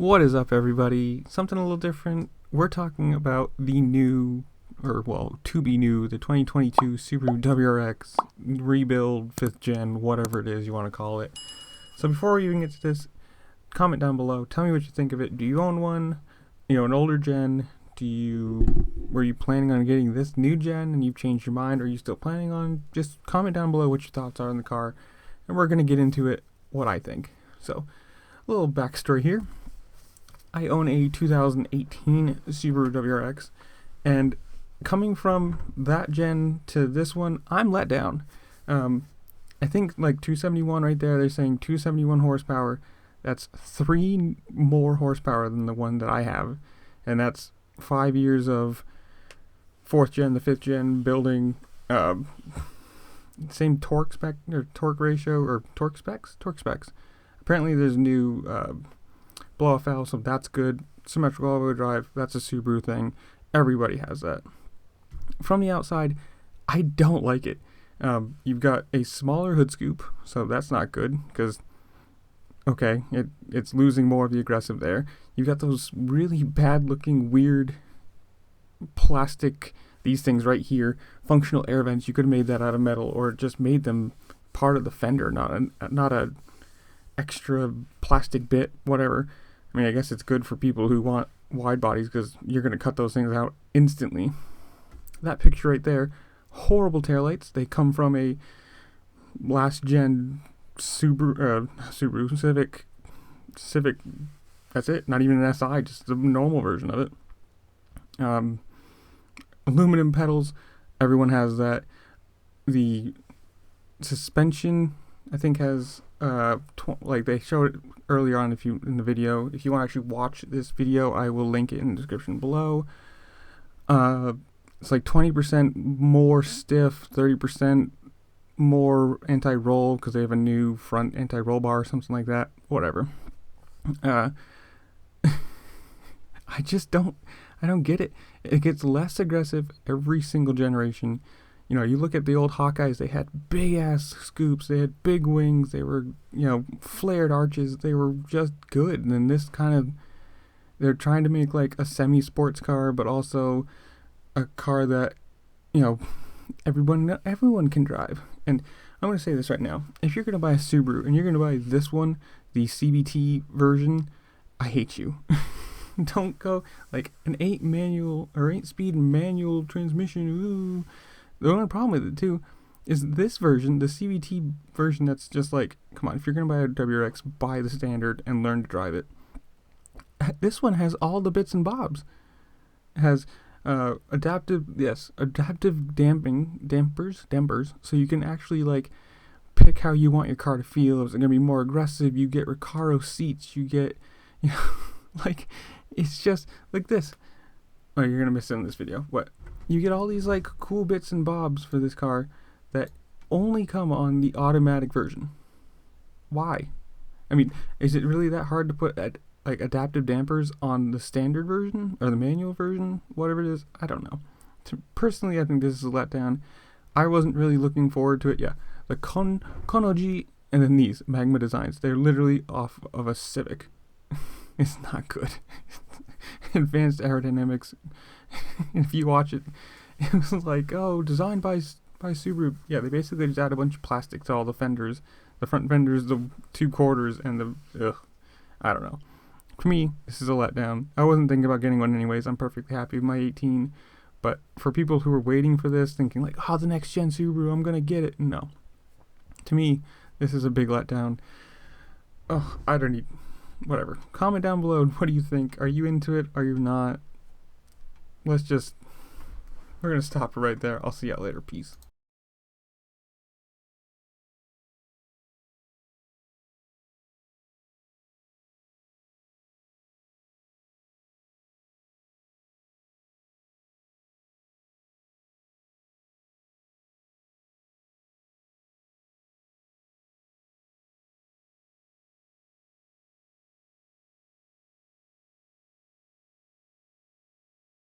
What is up, everybody? Something a little different. We're talking about the new, to be new, the 2022 Subaru WRX rebuild, 5th gen, whatever it is you want to call it. So before we even get to this, comment down below. Tell me what you think of it. Do you own one? You know, an older gen? Were you planning on getting this new gen and you've changed your mind? Or are you still planning on? Just comment down below what your thoughts are on the car, and we're going to get into it, what I think. So, a little backstory here. I own a 2018 Subaru WRX, and coming from that gen to this one, I'm let down. I think like 271 right there, they're saying 271 horsepower. That's 3 more horsepower than the one that I have, and that's 5 years of 4th gen to 5th gen building, same torque spec, or torque ratio, or torque specs. Apparently there's new blow-off valve, so that's good. Symmetrical all-wheel drive, that's a Subaru thing. Everybody has that. From the outside, I don't like it. You've got a smaller hood scoop, so that's not good, because, okay, it's losing more of the aggressive there. You've got those really bad-looking, weird plastic, these things right here, functional air vents. You could have made that out of metal, or just made them part of the fender, not a extra plastic bit, whatever. I mean, I guess it's good for people who want wide bodies, because you're going to cut those things out instantly. That picture right there, horrible taillights. They come from a last gen Subaru Civic. That's it. Not even an SI, just the normal version of it. Aluminum pedals. Everyone has that. The suspension, I think, has like they showed it earlier on. In the video, if you want to actually watch this video, I will link it in the description below. It's like 20% more stiff, 30% more anti-roll, because they have a new front anti-roll bar or something like that. Whatever. I don't get it. It gets less aggressive every single generation. You know, you look at the old Hawkeyes, they had big ass scoops, they had big wings, they were, flared arches, they were just good. And then this kind of, they're trying to make like a semi-sports car, but also a car that, everyone can drive. And I'm going to say this right now. If you're going to buy a Subaru and you're going to buy this one, the CVT version, I hate you. Don't go like an 8-speed manual transmission. Ooh. The only problem with it too is this version, the CVT version, that's just like, come on, if you're going to buy a WRX, buy the standard and learn to drive it. This one has all the bits and bobs. It has adaptive dampers, so you can actually like pick how you want your car to feel. Is it going to be more aggressive? You get Recaro seats, you get, like, it's just like this. Oh, you're going to miss it in this video. What? You get all these like cool bits and bobs for this car that only come on the automatic version. Why? I mean, is it really that hard to put like adaptive dampers on the standard version or the manual version, whatever it is? I don't know. Personally, I think this is a letdown. I wasn't really looking forward to it. Yeah, the Konoji and then these MAGMA-DESIGNs, they're literally off of a Civic. It's not good. Advanced aerodynamics. If you watch it, it was like, oh, designed by Subaru. Yeah, they basically just add a bunch of plastic to all the fenders, the front fenders, the 2 quarters, and I don't know. For me, this is a letdown. I wasn't thinking about getting one anyways. I'm perfectly happy with my 18. But for people who are waiting for this, thinking like, oh, the next gen Subaru, I'm gonna get it. No. To me, this is a big letdown. Oh, I don't need. Whatever. Comment down below. What do you think? Are you into it? Are you not? We're going to stop it right there. I'll see y'all later. Peace.